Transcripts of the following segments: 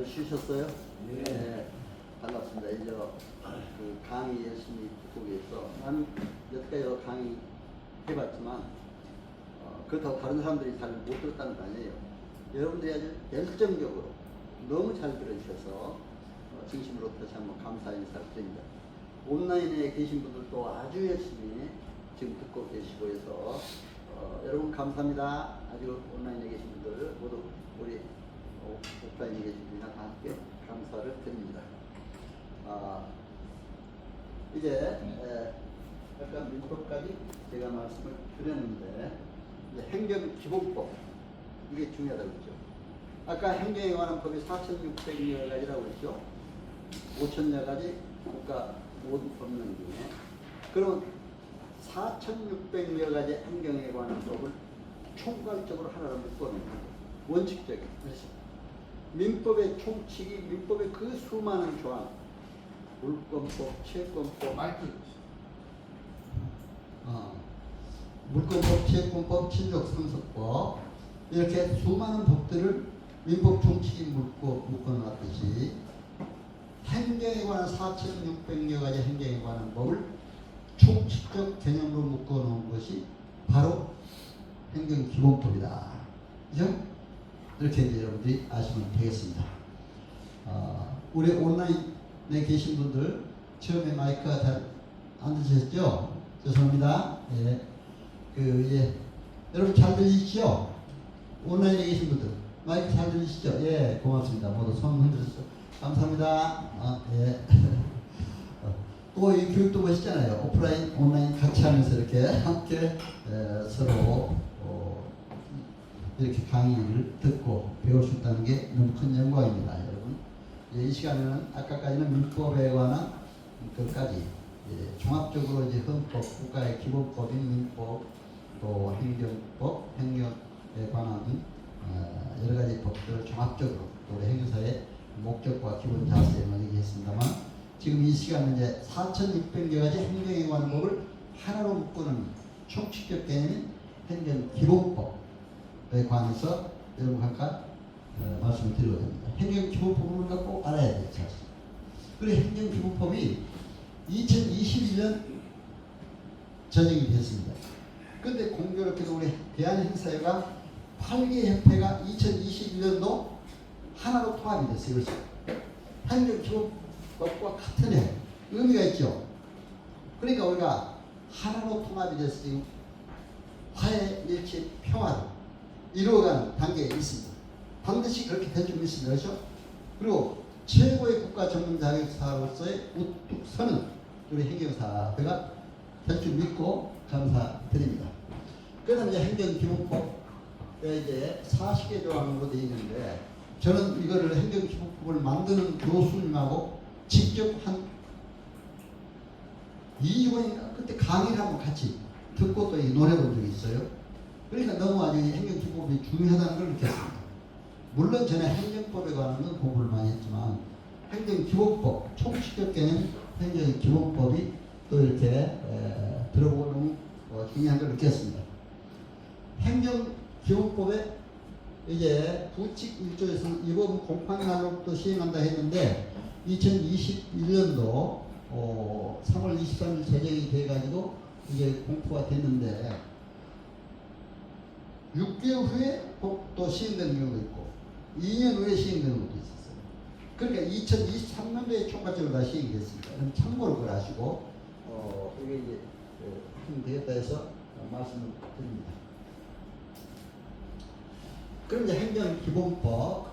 잘 쉬셨어요? 네. 반갑습니다. 이제 그 강의 열심히 듣고 계셔서 나는 여태까지 강의 해봤지만 그렇다고 다른 사람들이 잘 못 들었다는 거 아니에요. 여러분들이 아주 열정적으로 너무 잘 들으셔서 진심으로 다시 한번 감사 인사를 드립니다. 온라인에 계신 분들도 아주 열심히 지금 듣고 계시고 해서 여러분 감사합니다. 아주 온라인에 계신 분들 모두 우리 오프라인에 계신 분이나 다 함께 감사를 드립니다. 이제 아까 민법까지 제가 말씀을 드렸는데 이제 행정기본법 이게 중요하다고 했죠. 아까 행정에 관한 법이 4,600여 가지라고 했죠. 5,000여 가지 국가 모든 법령 중에 그럼 4,600여 가지 행정에 관한 법을 총괄적으로 하나로 묶어놓는 거예요. 원칙적인. 민법의 총칙이 민법의 그 수많은 조항, 물권법, 채권법, 물권법, 채권법, 친족상속법 이렇게 수많은 법들을 민법 총칙이 묶어놨듯이 행정에 관한 4,600여 가지 행정에 관한 법을 총칙적 개념으로 묶어놓은 것이 바로 행정기본법이다. 그죠? 이렇게 이제 여러분들이 아시면 되겠습니다. 우리 온라인에 계신 분들 처음에 마이크가 잘 안 들으셨죠? 죄송합니다. 예. 여러분 잘 들리시죠? 온라인에 계신 분들 마이크 잘 들리시죠? 예, 고맙습니다. 모두 손 흔들었죠? 감사합니다. 예. 또 이 교육도 보시잖아요. 오프라인, 온라인 같이 하면서 이렇게 함께 서로 이렇게 강의를 듣고 배울 수 있다는 게 너무 큰 영광입니다, 여러분. 이 시간에는 아까까지는 민법에 관한 것까지 종합적으로 이제 헌법, 국가의 기본법인 민법, 또 행정법, 행정에 관한 여러 가지 법들을 종합적으로 또 우리 행정사의 목적과 기본 자세를 얘기했습니다만 지금 이 시간은 이제 4,600여 가지 행정에 관한 법을 하나로 묶고는 총칙적 개념인 행정기본법에 관해서 여러분 각각 말씀을 드리려 합니다. 행정기본법을 꼭 알아야 돼요. 사실. 그리고 행정기본법이 2021년 전형이 됐습니다. 그런데 공교롭게도 우리 대한행사회가 8개 협회가 2021년도 하나로 통합이 됐어요. 그래서 행정기본법과 같은 해 의미가 있죠. 그러니까 우리가 하나로 통합이 돼서 지금 화해, 일치, 평화를 이루어가는 단계에 있습니다. 반드시 그렇게 될 줄 믿습니다. 그렇죠? 그리고 최고의 국가 전문 자격사로서의 우뚝 서는 우리 행정사회가 될 줄 믿고 감사드립니다. 그다음 이제 행정기본법에 이제 40개 조항으로 되어 있는데 저는 이거를 행정기본법을 만드는 교수님하고 직접 한 2주간인가 그때 강의를 한번 같이 듣고 또 논해본 적이 있어요. 그러니까 너무 아주 행정기본법이 중요하다는 걸 느꼈습니다. 물론 전에 행정법에 관한 건 공부를 많이 했지만 행정기본법, 총칙적 개념 행정기본법이 또 이렇게 들어보는 중요한 걸 느꼈습니다. 행정기본법에 이제 부칙 1조에서는 이번 공판날로부터 시행한다 했는데 2021년도 3월 23일 제정이 돼가지고 이제 공포가 됐는데 6개월 후에 또 시행되는 경우도 있고 2년 후에 시행되는 것도 있었어요. 그러니까 2023년도에 총괄적으로 다 시행이 됐습니다. 그럼 참고로 그걸 아시고 이게 이제 되겠다 해서 말씀을 드립니다. 그럼 이제 행정기본법에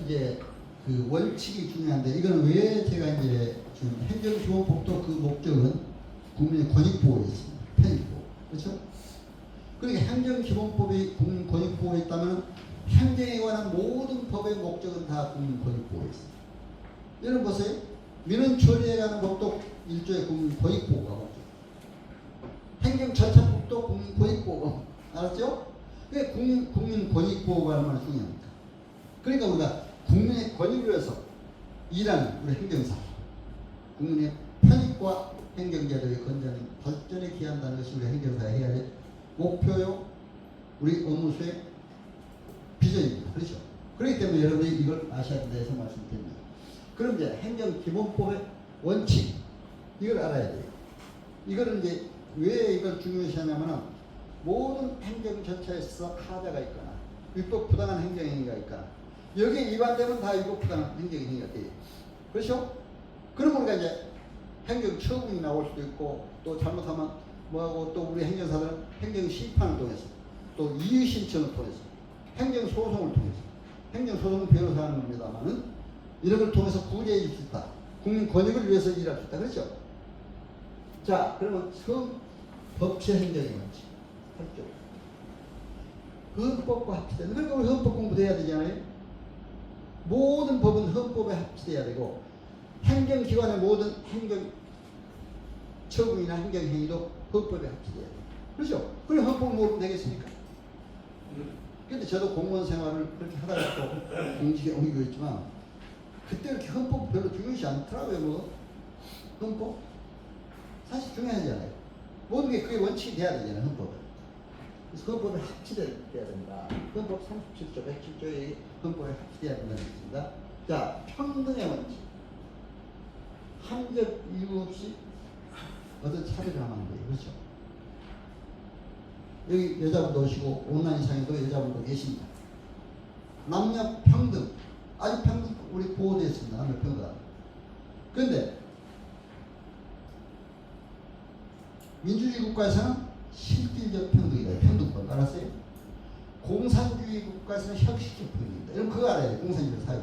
이제 그 원칙이 중요한데 이거는 왜 제가 이제 지금 행정기본법도 그 목적은 국민의 권익보호에 있습니다. 편익보호. 그렇죠? 그러니까 행정기본법이 국민 권익보호에 있다면 행정에 관한 모든 법의 목적은 다 국민 권익보호에 있습니다. 여러분 보세요. 민원처리에 관한 법도 일종의 국민 권익보호가 목적. 행정절차법도 국민 권익보호. 알았죠? 왜 국민 권익보호가 얼마나 중요합니까? 그러니까 우리가 국민의 권익을 위해서 일하는 우리 행정사, 국민의 편익과 행정제도의 건전한 발전에 기한다는 것이 우리 행정사가 해야 될 목표요, 우리 업무 수행 비전입니다. 그렇죠? 그렇기 때문에 여러분이 이걸 아셔야 된다 해서 말씀드립니다. 그럼 이제 행정기본법의 원칙, 이걸 알아야 돼요. 이거는 이제 왜 이걸 중요시하냐면은 모든 행정 절차에서 하자가 있거나 위법 부당한 행정행위가 있거나 여기에 위반되면 다 위법 부당한 행정행위가 돼요. 그렇죠? 그러면 우리가 이제 행정처분이 나올 수도 있고 또 잘못하면 뭐하고 또 우리 행정사들은 행정심판을 통해서 또 이의신청을 통해서 행정소송을 통해서 행정소송은 변호사 하는 겁니다만은 이런 걸 통해서 구제해 줄 수 있다. 국민 권익을 위해서 일할 수 있다. 그렇죠? 자, 그러면 법치행정의 원칙 8조 헌법과 합치되는, 그러니까 우리 헌법 공부도 해야 되잖아요. 모든 법은 헌법에 합치돼야 되고 행정기관의 모든 행정처분이나 행정행위도 헌법에 합치돼야 돼요. 그렇죠? 그럼 헌법을 모르면 되겠습니까? 근데 저도 공무원 생활을 그렇게 하다가 또 공직에 옮기고 있지만 그때 이렇게 헌법 별로 중요시 않더라고요. 뭐 헌법 사실 중요하잖아요. 모든 게 그게 원칙이 돼야 되잖아요. 헌법은. 그래서 헌법에 합치돼야 된다. 헌법 37조 107조의 헌법에 합치돼야 된다는 것입니다. 자, 평등의 원칙. 함적 이유 없이 어떤 차별을 하면 안 돼요. 그렇죠? 여기 여자분도 오시고 온라인상에도 여자분도 계십니다. 남녀 평등, 아주 평등 우리 보호되어 있습니다. 남녀 평등. 그런데 민주주의 국가에서는 실질적 평등이다. 평등법 알았어요? 공산주의 국가에서는 형식적 평등이다. 여러분 그거 알아야 돼요. 공산주의 사회.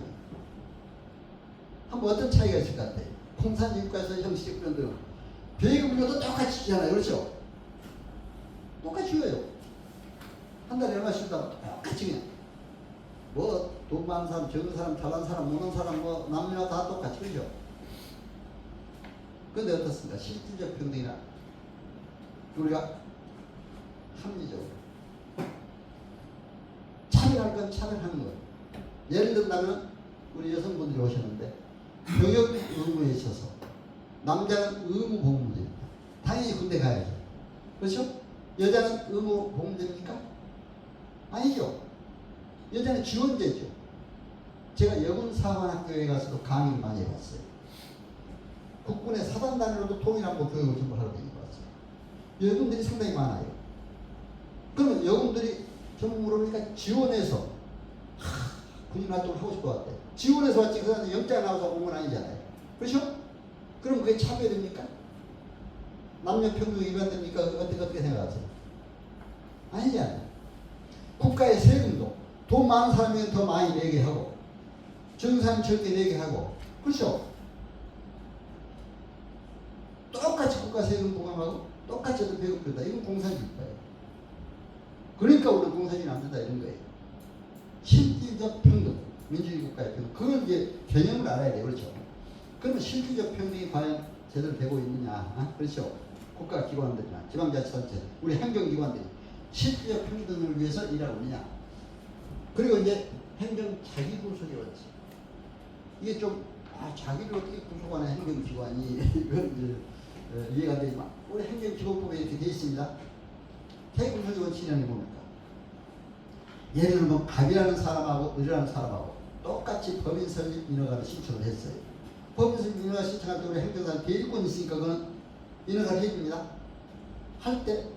한번 어떤 차이가 있을 것 같아요? 공산주의 국가에서 형식적 평등. 배급료도 똑같이 주잖아요. 그렇죠? 똑같이 줘요. 한 달에 얼마씩 준다고 똑같이 그냥. 뭐 돈 많은 사람, 적은 사람, 잘난 사람, 못난 사람, 뭐 남녀 다 똑같이. 그죠? 근데 어떻습니까? 실질적 평등이나 우리가 합리적으로 차별할 건 차별하는 거예요. 예를 들면 우리 여성분들이 오셨는데 병역 의무에 있어서 남자는 의무 복무제입니다. 당연히 군대 가야죠. 그렇죠? 여자는 의무 복무제입니까? 아니죠. 여자는 지원제죠. 제가 여군사관학교에 가서도 강의를 많이 해봤어요. 국군의 사단 단위로도 통일한국 교육을 전부 하러 다니고 왔어요. 여군들이 상당히 많아요. 그러면 여군들이 전부 물어보니까 지원해서 군인 활동을 하고 싶어 왔대. 지원해서 왔지 그 사람은 영장 나와서 온 건 아니잖아요. 그렇죠? 그럼 그게 차별됩니까? 남녀 평등 위반됩니까? 어떻게 생각하세요? 아니잖아요. 국가의 세금도 돈 많은 사람이 더 많이 내게 하고 적은 사람이 적게 내게 하고 그렇죠? 똑같이 국가 세금 부과하고 똑같이 어떤 배급된다. 이건 공산주의예요. 그러니까 우리 공산주의는 안 된다 이런 거예요. 실질적 평등, 민주주의 국가의 평등. 그걸 이제 개념을 알아야 돼요. 그렇죠? 그러면 실질적 평등이 과연 제대로 되고 있느냐? 그렇죠? 국가 기관들이나 지방자치단체, 우리 행정기관들이 실질적 평등을 위해서 일하고 있느냐? 그리고 이제 행정 자기 구속의 원칙. 이게 좀 자기를 어떻게 구속하는 행정기관이 이해가 되지만 우리 행정기본법에 이렇게 되어 있습니다. 자기 구속의 원칙이라는 게 뭡니까? 예를 들면 갑이라는 사람하고 을이라는 사람하고 똑같이 법인 설립 인허가를 신청을 했어요. 법인 설립 인허가 신청할 때 우리 행정사는 대리권이 있으니까 그건 인허가를 해줍니다. 할 때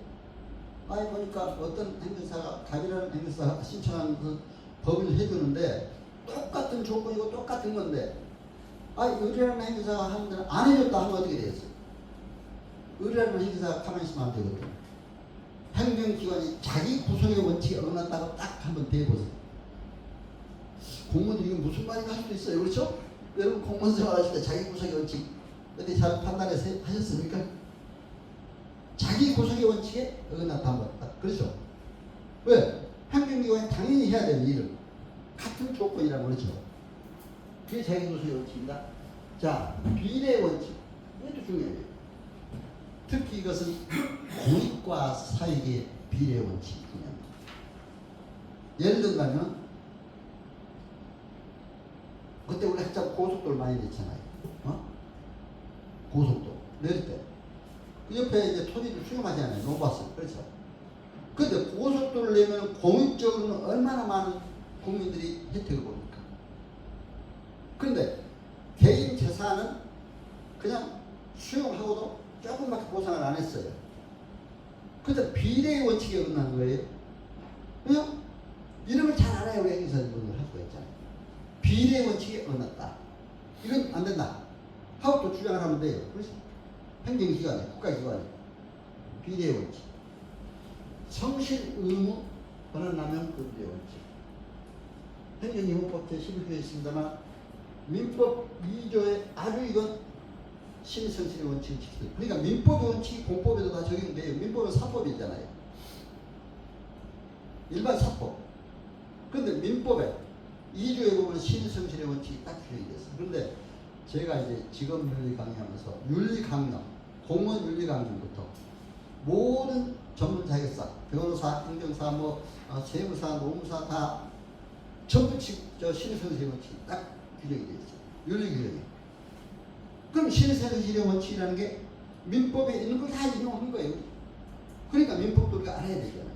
보니까 어떤 행정사가 갑이라는 행정사가 신청한 그 법인을 해주는데 똑같은 조건이고 똑같은 건데 을이라는 행정사가 하는 데는 안 해줬다 하면 어떻게 되겠어요? 을이라는 행정사가 가만히 있으면 안 되거든요. 행정기관이 자기 구성의 원칙에 어긋났다고 딱 한번 대보세요. 공무원들이 이게 무슨 말인가 할 수도 있어요. 그렇죠? 여러분 공무원 생활하실 때 자기 구성의 원칙 어디 잘 판단해서 하셨습니까? 자기 구성의 원칙에 어긋났다 한번 그렇죠? 왜? 행정기관이 당연히 해야 되는 일을 같은 조건이라고 그러죠. 그게 자기 구성의 원칙입니다. 자, 비례 원칙. 이것도 중요해요. 특히 이것은 공익과 사익의 비례 원칙이 중요합니다. 예를 들면 그때 우리 한참 고속도로 많이 냈잖아요. 고속도로 내릴 때 그 옆에 이제 토지를 수용하지 않아요. 노바스. 그렇죠? 근데 고속도로를 내면 공익적으로는 얼마나 많은 국민들이 혜택을 보니까. 그런데 개인 재산은 그냥 수용하고도 조금밖에 보상을 안 했어요. 그래서 비례의 원칙에 어긋난 거예요. 그냥 이름을 잘 알아야 우리 행정사분을 할 수가 있잖아요. 비례의 원칙에 어긋났다. 이건 안 된다 하고 또 주장을 하면 돼요. 그렇죠? 행정기관에, 국가기관에 비례의 원칙, 성실 의무 권한남용 금지의 원칙. 행정기본법 제11조에 있습니다만 민법 2조에 아주 이건 신성실의 원칙을 지키는. 그러니까 민법의 원칙이 공법에도 다 적용돼요. 민법은 사법이잖아요. 일반 사법. 그런데 민법에 2조에 보면 신성실의 원칙이 딱 적용이 됐어요. 그런데 제가 이제 직업윤리 강의하면서 윤리 강령, 공무원 윤리 강령부터 모든 전문 자격사, 변호사, 행정사, 세무사, 노무사 다 전부 신성실의 원칙이 딱 규정이 되어 있어요. 윤리 규정이. 그럼 신성실의 원칙이라는 게 민법에 있는 걸 다 인용한 거예요. 그러니까 민법도 우리가 알아야 되잖아요.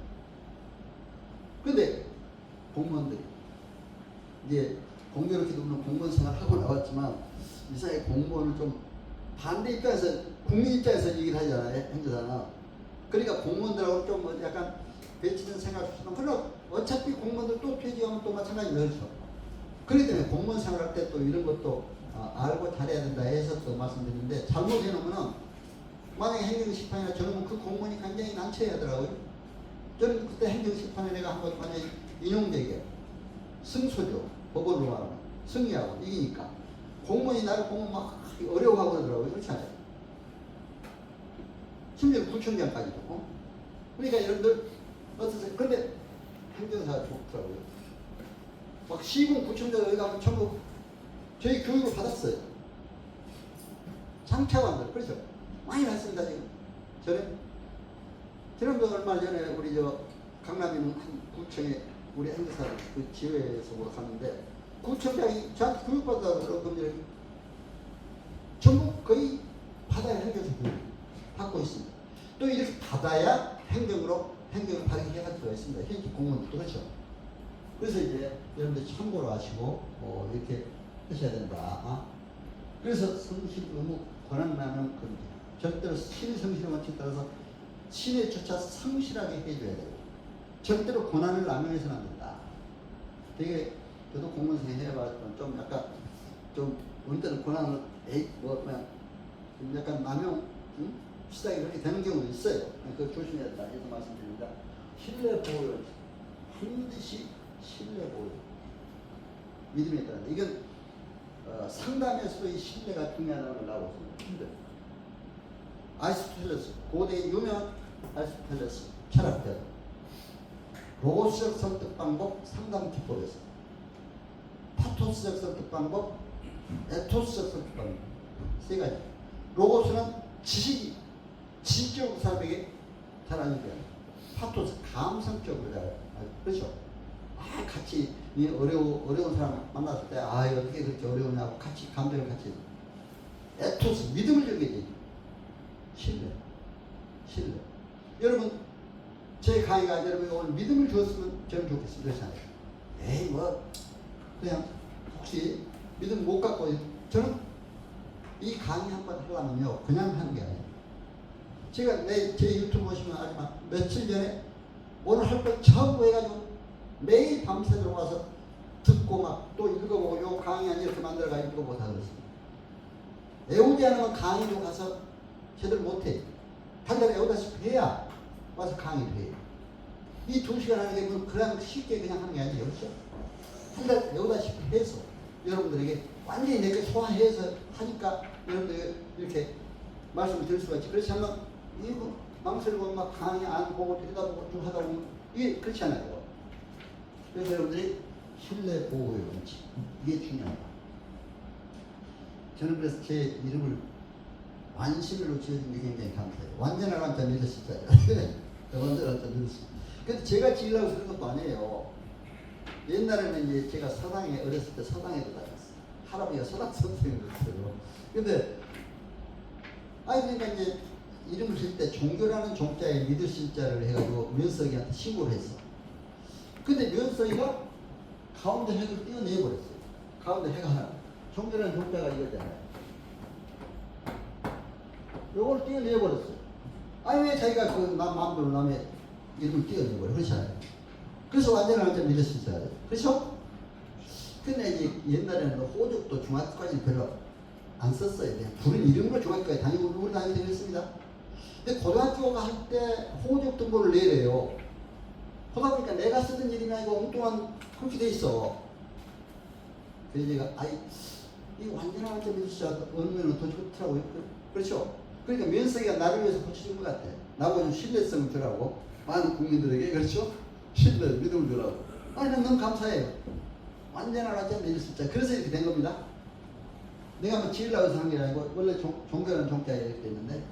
그런데 공무원들이 이제 공교롭게도 물론 공무원 생활하고 나왔지만 이사회 공무원을 좀 반대 입장에서 국민 입장에서 얘기를 하잖아요. 행정사는. 그러니까 공무원들하고 좀 약간 배치된 생각을 했지만 그럼 어차피 공무원들 또 퇴직하면 또 마찬가지로 그렇죠. 그렇기 때문에 공무원 생활할 때 또 이런 것도 알고 잘해야 된다 해서 또 말씀드리는데 잘못해놓으면은 만약에 행정심판이나 저는 그 공무원이 굉장히 난처해 하더라고요. 저는 그때 행정심판에 내가 한번 만약에 인용되게 승소죠. 법원으로 말하면 승리하고 이기니까 공무원이 나를 보면 막 어려워하고 그러더라고요. 그렇지 않아요? 심지어 구청장까지도. 그러니까 여러분들 어떠세요? 근데 행정사가 좋더라고요. 막 시군 구청장 여기 가면 전부 저희 교육을 받았어요. 장차관들. 그렇죠? 많이 받습니다 지금. 지난번 얼마 전에 우리 강남에 있는 한 구청에 우리 행정사 그 지회에서 갔는데 구청장이 저한테 교육받아서 그런 분들이 전부 거의 받아야 행정사 교육 받고 있습니다. 또 이렇게 받아야 행정을 발휘할 수가 있습니다. 현직 공무원들도 그렇죠. 그래서 이제 여러분들 참고로 하시고 이렇게 하셔야 된다. 그래서 성실 의무 권한남용 금지. 절대로 신의 성실의 원칙에 따라서 신의 조차 성실하게 해줘야 되고 절대로 권한을 남용해서는 안 된다. 되게 저도 공무원생 해봤지만 좀 약간 좀 어느 때는 권한을 그냥 좀 약간 남용 비슷하게 그렇게 되는 경우도 있어요. 그거 조심해야 된다 해서 말씀드립니다. 신뢰 보호 반드시 신뢰 보호 믿음에 따라 이건 상담에서도 이 신뢰가 중요하다는 걸 나오고 있습니다. 아리스토텔레스 고대 유명 아리스토텔레스 철학자 로고스적 설득 방법 상담 기법에서 파토스적 설득 방법 에토스적 설득 방법 세 가지. 로고스는 지식적으로 사람에게 잘 알려줘요. 파토스 감성적으로 잘 알려줘요. 그렇죠? 같이 어려운 사람 만났을 때 어떻게 그렇게 어려우냐고 같이 감정을 같이 에토스 믿음을 주게 되죠. 신뢰. 여러분 제 강의가 여러분 오늘 믿음을 주었으면 저는 좋겠습니다. 그렇잖아요. 그냥 혹시 믿음 못 갖고 저는 이 강의 한번 하려면요 그냥 하는 게 아니에요. 제가 제 유튜브 보시면 알지만 며칠 전에 오늘 할 거 전부 해가지고 매일 밤새 들어와서 듣고 막 또 읽어보고 요 강의 아니 이렇게 만들어가 읽어보고 다 그랬습니다. 외우지 않으면 강의도 가서 제대로 못해. 한 달에 외우다시피 해야 와서 강의를 해요. 이 2시간 하는 게 그냥 쉽게 그냥 하는 게 아니에요. 그렇죠? 한 달 외우다시피 해서 여러분들에게 완전히 내게 소화해서 하니까 여러분들에게 이렇게 말씀을 드릴 수가 있지. 그렇지 않으면 이거 망설이고 막 강의 안 보고 들여다보고 좀 하다 보면 이게 그렇지 않아요. 그래서 여러분들이 신뢰 보호의 원칙 이게 중요하다. 저는 그래서 제 이름을 완신으로 지어준 게 굉장히 감사해요. 완전한 완전 믿으시잖아요. 완전한 완전 믿으시죠. 근데 제가 지으려고 그런 것도 아니에요. 옛날에는 이제 제가 서당에 어렸을 때 서당에도 다녔어요. 할아버지가 서당 선생님이었어요. 근데 그러니까 이제 이름을 질 때 종교라는 종자에 믿을 신자를 해가지고 면석이한테 신고를 했어. 근데 면석이가 가운데 핵을 떼어내버렸어요. 가운데 핵 하나. 종교라는 종자가 이거잖아요. 요걸 떼어내버렸어요. 아니 왜 자기가 그 마음대로 남의 이걸 떼어내버려. 그렇잖아요. 그래서 완전한 점 믿을 수 있어야 돼요. 그렇죠? 근데 이제 옛날에는 호적도 중학교까지는 별로 안 썼어요. 그냥 부른 이름으로 중학교까지 다니고 우리 다니게 되었습니다. 근데 고등학교 갈 때 호적 등본을 내래요. 그러다 보니까 내가 쓰던 이름이 아니고 엉뚱한 그렇게 돼 있어. 그래서 제가 이 완전한 점이 진짜 얻으면 더 좋더라고요. 그렇죠? 그러니까 면석이가 나를 위해서 붙여준 것 같아. 나보고 좀 신뢰성을 주라고. 많은 국민들에게 그렇죠? 신뢰, 믿음을 주라고. 아니 난 너무 감사해요. 완전한 점이 있을 수 있다. 그래서 이렇게 된 겁니다. 내가 뭐 지으려고 해서 한 게 아니고 원래 종교는 종교가 이렇게 됐는데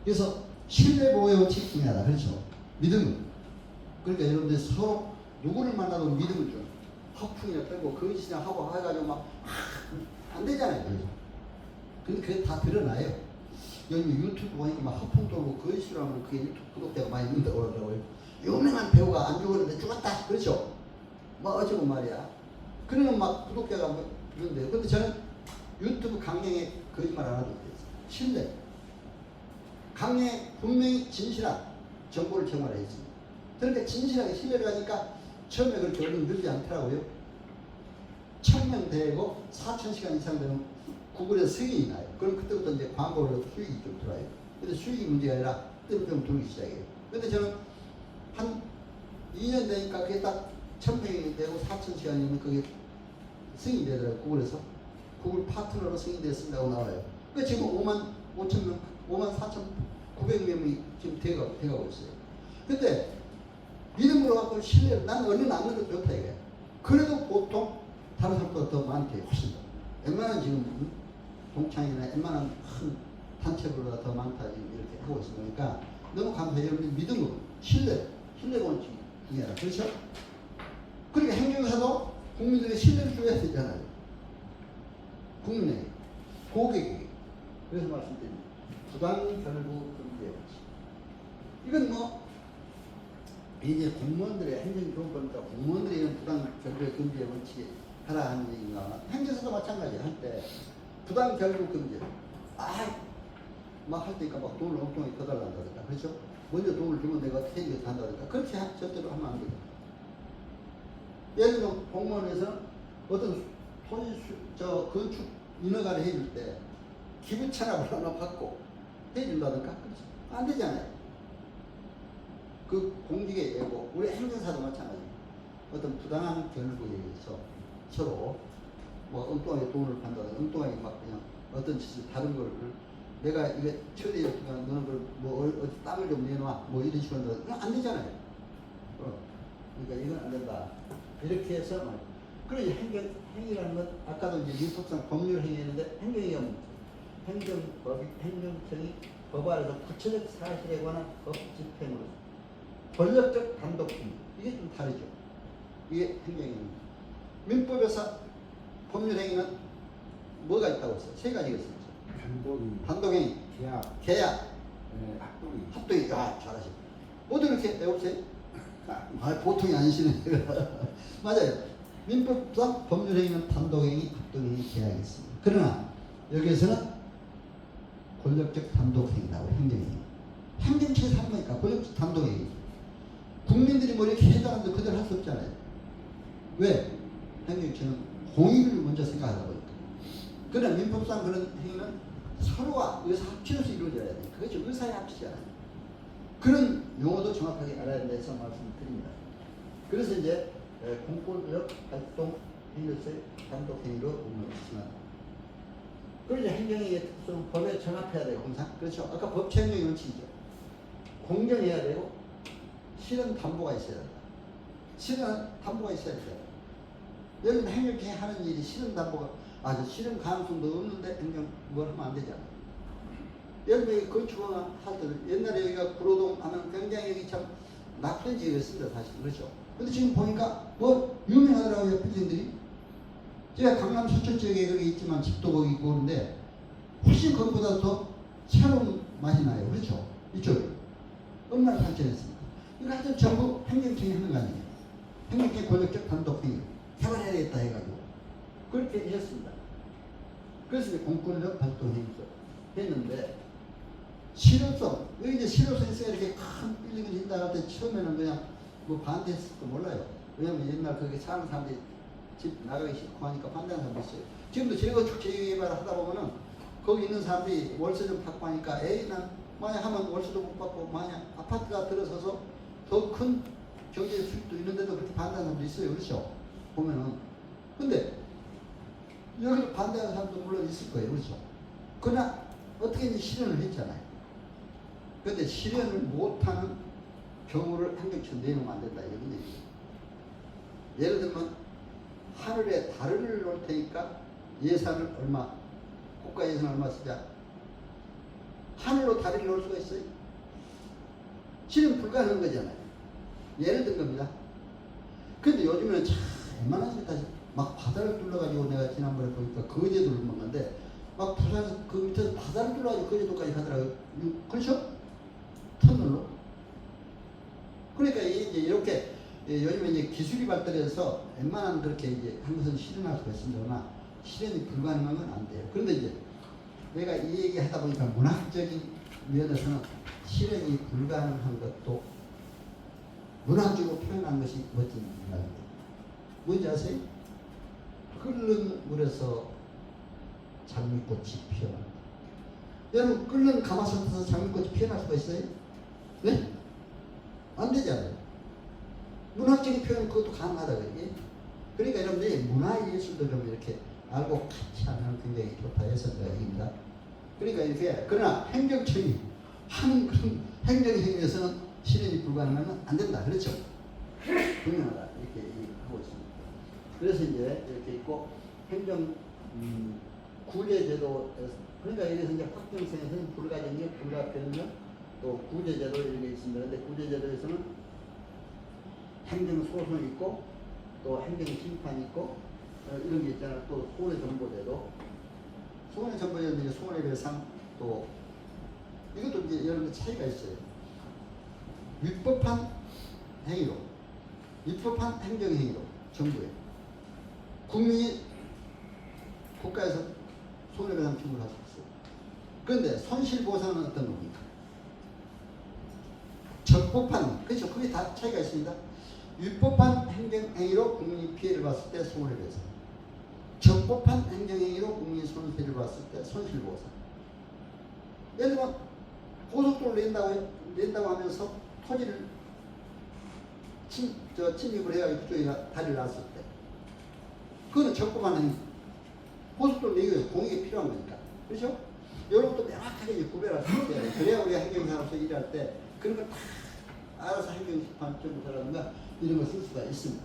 그래서 신뢰 보호의 원칙이 중요하다. 그렇죠? 믿음. 그러니까 여러분들 서로 누구를 만나도 믿음을 줘. 허풍이나 떨고 거짓이나 하고 해가지고 막 안 되잖아요. 그래서. 근데 그게 다 드러나요. 여기 유튜브 보니까 막 허풍 떨고 거짓으로 하면 그게 유튜브 구독자가 많이 는다고 그러더라고요. 유명한 배우가 안 죽었는데 죽었다. 그렇죠? 뭐 어쩌고 말이야. 그러면 막 구독자가 뭐 이런데요. 근데 저는 유튜브 강령에 거짓말 안 하고 있어요. 신뢰. 강령에 분명히 진실한 정보를 제공하려 했습니다. 그러니까 진실하게 신뢰를 하니까 처음에 그렇게 얼른 늘지 않더라고요. 1000명 되고 4000시간 이상 되면 구글에서 승인이 나요. 그럼 그때부터 이제 광고로 수익이 좀 들어와요. 근데 수익이 문제가 아니라 그때부터 좀 들기 시작해요. 근데 저는 한 2년 되니까 그게 딱 1000명이 되고 4000시간이면 그게 승인이 되더라고요. 구글에서. 구글 파트너로 승인됐습니다고 나와요. 그러니까 지금 5만 4,900명이 지금 돼가고 있어요. 근데 믿음으로 갖고 신뢰를 나는 얼른 안 넣어도 좋다 이거야. 그래도 보통 다른 사람보다 더 많대. 훨씬 더. 웬만한 지금 동창이나 웬만한 큰 단체보다 더 많다 이렇게 하고 있으니까 너무 감사해요. 믿음으로 신뢰가 원칙이 중요하다. 그렇죠? 그러니까 행정사도 국민들에게 신뢰를 줘야 되잖아요. 국민에게, 고객에게. 그래서 말씀드립니다. 부당 결부 금지의 원칙. 이건 뭐 이제 공무원들의 행정이 좋은 거니까 공무원들이 이런 부당 결부 금지의 원칙이 하라 하는 얘기가 행정사도 마찬가지야. 할 때 부당 결부 금지. 막 할 때니까 막 돈을 엉뚱하게 더 달란다든가. 그렇죠? 먼저 돈을 주면 내가 어떻게 해결 한다든가. 그렇게 절대로 하면 안 되죠. 예를 들어 공무원에서 어떤 건축 인허가를 해줄 때 기부 찬압을 하나 받고 해준다든가. 그렇죠? 안 되잖아요. 그 공직의 예고, 우리 행정사도 마찬가지입니다. 어떤 부당한 결부에 의해서 서로 뭐 엉뚱하게 돈을 판다든가 엉뚱하게 막 그냥 어떤 짓을 다른 걸 내가 이게 처리했지만 너는 그걸 뭐 어디 땅을 좀 내놔 뭐 이런 식으로 한다. 안 되잖아요. 그러니까 이건 안 된다. 이렇게 해서 그래 행위라는 것 아까도 이제 민법상 법률 행위했는데 행정이 없는 행정청이 법 아래서 구체적 사실에 관한 법 집행으로 권력적 단독 행위 이게 좀 다르죠. 이게 행정입니다. 민법에서 법률 행위는 뭐가 있다고 했어요? 세 가지가 있습니다. 단독행위, 계약, 네, 합동행위. 잘하시네. 모두 이렇게 배우세요? 보통이 아니시네. 맞아요. 민법상 법률행위는 단독행위, 합동행위, 계약이 있습니다. 그러나 여기에서는 권력적 단독행위라고 행정행위. 행정처에서 하는 거니까 권력적 단독행위. 국민들이 뭐 이렇게 해달라는데 그대로 할 수 없잖아요. 왜? 행정처는 공익을 먼저 생각하다 보니까. 그러나 민법상 그런 행위는 서로가 의사 합치면서 이루어져야 돼. 그것이 의사의 합치잖아요. 그런 용어도 정확하게 알아야 된다 해서 말씀드립니다. 그래서 이제 공권력 활동 행위로서의 단독행위로 운영했지만 그리고 이제 행정행위의 특성은 법에 정합해야 되고 항상 그렇죠. 아까 법체행정의 원칙이죠. 공정해야 되고 실현 담보가 있어야 된다. 실현 담보가 있어야 된다. 여러분 행정행위 하는 일이 실현 담보가 저 실현 가능성도 없는데 행정 뭘 하면 안 되잖아. 여러분이 건축을 할 때도 옛날에 여기가 구로동 하면 굉장히 여기 참 나쁜 지역이었습니다. 사실 그렇죠. 근데 지금 보니까 뭐 유명하더라고요. 빌딩들이. 제가 강남 서초 지역에 거기 있지만 집도 거기 있고 그런데 훨씬 거기보다 더 새로운 맛이 나요. 그렇죠. 이쪽에 얼마나 발전했습니까? 이거 하여튼 전부 행정청이 하는 거 아니에요. 행정청의 권력적 단독행위 개발해야 되겠다 해가지고 그렇게 했습니다. 그래서 이제 공권력 발동행위죠 했는데 실효성, 여기 이제 실효성 있어야 이렇게 큰 빌딩을 짓다 할 때 처음에는 그냥 뭐 반대했을지도 몰라요. 왜냐면 옛날 그게 사는 사람들이 집 나가기 싫고 하니까 반대하는 사람도 있어요. 지금도 재건축 재개발 하다 보면은 거기 있는 사람들이 월세 좀 받고 하니까 에이 난 만약 하면 월세도 못 받고 만약 아파트가 들어서서 더 큰 경제 수익도 있는데도 그렇게 반대하는 사람도 있어요. 그렇죠? 보면은. 근데 여기도 반대하는 사람도 물론 있을 거예요. 그렇죠? 그러나 어떻게 이제 실현을 했잖아요. 근데 실현을 못하는 경우를 행정처에 내놓으면 안 된다. 이런 얘기예요. 예를 들면 하늘에 달을 놓을 테니까 예산을 얼마, 국가 예산 얼마 쓰자. 하늘로 다리를 놓을 수가 있어요? 실현 불가능한 거잖아요. 예를 든 겁니다. 근데 요즘에는 참 웬만한 게 다시 막 바다를 뚫어가지고 내가 지난번에 보니까 거제도를 먹는데 막 부산에서 그 밑에서 바다를 뚫어가지고 거제도까지 가더라고요. 그렇죠? 터널로. 그러니까 이제 이렇게 요즘에 이제 기술이 발달해서 웬만한 그렇게 이제 한 것은 실현할 수가 있습니다만 실현이 불가능한 건 안 돼요. 그런데 이제 내가 이 얘기 하다 보니까 문학적인 면에서는 실현이 불가능한 것도 문학적으로 표현한 것이 멋진 문학입니다. 뭔지 아세요? 끓는 물에서 장미꽃이 피어납니다. 여러분 끓는 가마솥에서 장미꽃이 피어날 수가 있어요? 네? 안 되잖아요. 문학적인 표현 그것도 가능하다 그게. 그러니까 여러분들이 문화예술도 좀 이렇게 알고 같이 하면 굉장히 좋다 해서 제가 얘기입니다. 그러니까 이렇게 그러나 행정처이 하는 그런 행정행위에서는 실현이 불가능하면 안 된다. 그렇죠? 분명하다. 이렇게 하고 있습니다. 그래서 이제 이렇게 있고 행정 구제제도에서 그러니까 여기서 이제 확정성에서는 불가정력, 불가변력 또 구제제도 이런 게 있습니다. 근데 구제제도에서는 행정소송이 있고 또 행정심판이 있고 이런 게 있잖아요. 또 손해정보제도 손해정보제도 이제 손해배상 또 이것도 이제 여러 가지 차이가 있어요. 위법한 행위로 위법한 행정행위로 정부에 국민이 국가에서 손해배상 청구를 할 수 있어요. 그런데 손실보상은 어떤 겁니까? 적법한, 그렇죠. 그게 다 차이가 있습니다. 위법한 행정행위로 국민이 피해를 봤을 때 손해배상, 적법한 행정행위로 국민이 손해를 봤을 때 손실보상. 예를 들면 고속도로를 낸다고 하면서 토지를 침입을 해가지고 그쪽에 다리를 놨을 때 그거는 적법한 행위. 고속도로 내기 공익이 필요한 거니까. 그렇죠? 이런 것도 명확하게 이제 구별할 수 있어요. 그래야 우리가 행정사로서 일할 때 그런 걸 다 알아서 행정심판청구서라든가 이런 걸 쓸 수가 있습니다.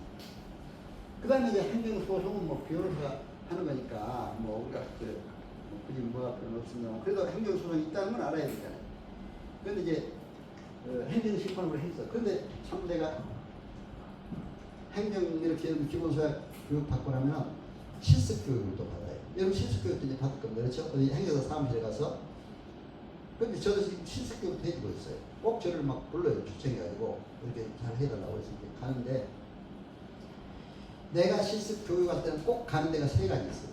그 다음에 이제 행정소송은 뭐 변호사가 하는 거니까 뭐 우리가 굳이 뭐가 필요는 없습니다. 그래도 행정소송이 있다는 건 알아야 되잖아요. 그런데 이제 행정심판으로 했어. 그런데 참 내가 행정 이렇게 기본소양 교육 받고 나면 실습교육을 또 받아요. 여러분 실습교육도 이제 받을 겁니다. 그렇죠? 어디 행정사 사무실에 가서. 근데 저도 지금 실습교육 해주고 있어요. 꼭 저를 막 불러요. 초청해가지고 이렇게 잘 해달라고 해서 이렇게 가는데 내가 실습교육할 때는 꼭 가는 데가 세 가지 있어요.